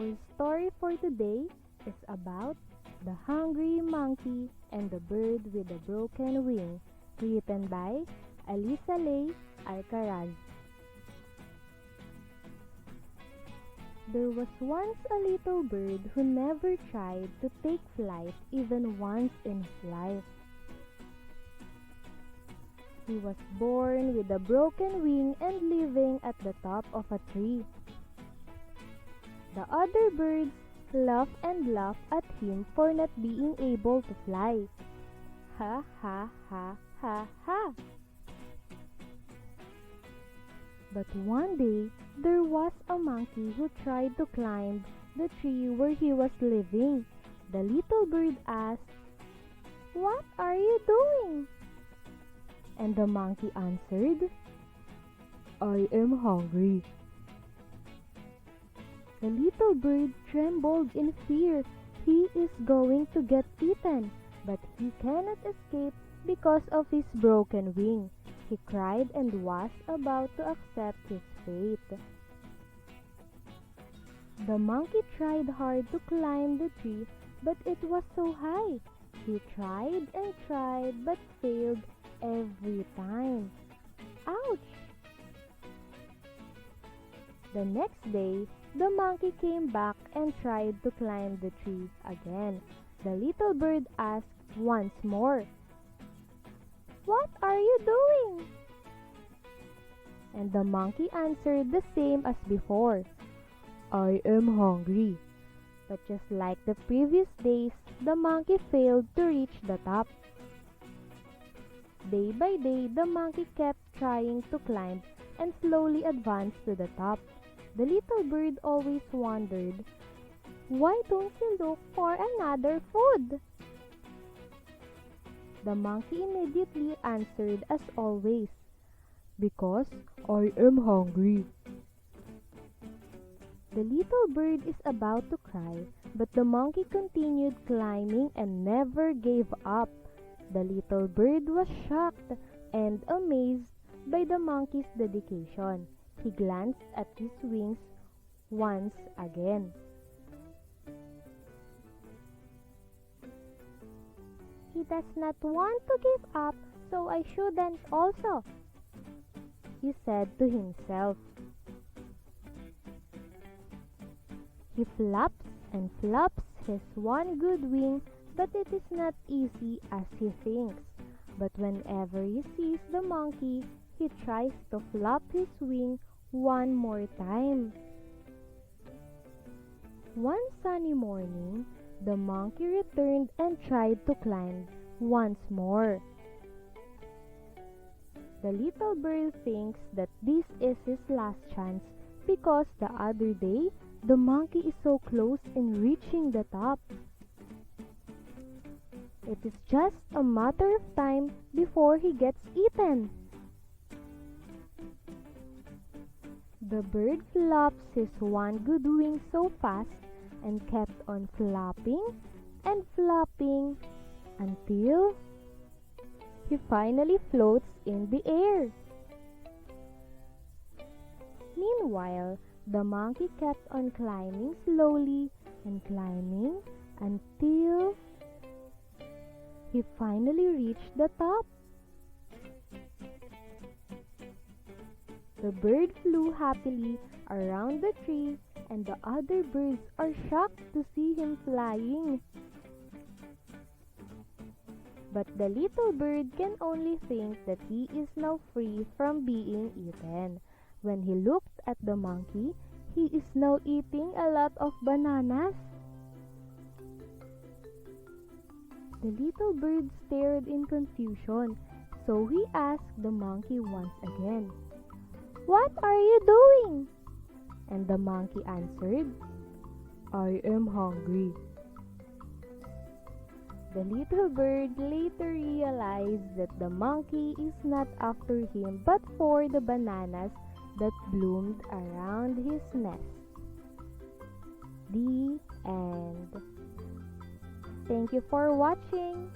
Our story for today is about The Hungry Monkey and the Bird with a Broken Wing, written by Alisa Ley Alcaraz. There was once a little bird who never tried to take flight even once in his life. He was born with a broken wing and living at the top of a tree. The other birds laugh and laugh at him for not being able to fly. Ha ha ha ha ha. But one day, there was a monkey who tried to climb the tree where he was living. The little bird asked, "What are you doing?" And the monkey answered, "I am hungry." The little bird trembled in fear. He is going to get eaten, but he cannot escape because of his broken wing. He cried and was about to accept his fate. The monkey tried hard to climb the tree, but it was so high. He tried and tried, but failed every time. Ouch! The next day, the monkey came back and tried to climb the tree again. The little bird asked once more, "What are you doing?" And the monkey answered the same as before, "I am hungry." But just like the previous days, the monkey failed to reach the top. Day by day, the monkey kept trying to climb and slowly advanced to the top. The little bird always wondered, "Why don't you look for another food?" The monkey immediately answered as always, "Because I am hungry." The little bird is about to cry, but the monkey continued climbing and never gave up. The little bird was shocked and amazed by the monkey's dedication. He glanced at his wings once again. "He does not want to give up, so I shouldn't also," he said to himself. He flaps and flaps his one good wing, but it is not easy as he thinks. But whenever he sees the monkey, he tries to flap his wing one more time. One sunny morning, the monkey returned and tried to climb once more. The little bird thinks that this is his last chance because the other day, the monkey is so close in reaching the top. It is just a matter of time before he gets eaten. The bird flaps his one good wing so fast and kept on flapping and flapping until he finally floats in the air. Meanwhile, the monkey kept on climbing slowly and climbing until he finally reached the top. The bird flew happily around the tree, and the other birds are shocked to see him flying. But the little bird can only think that he is now free from being eaten. When he looked at the monkey, he is now eating a lot of bananas. The little bird stared in confusion, so he asked the monkey once again, "What are you doing?" And the monkey answered, "I am hungry." The little bird later realized that the monkey is not after him but for the bananas that bloomed around his nest. The end. Thank you for watching.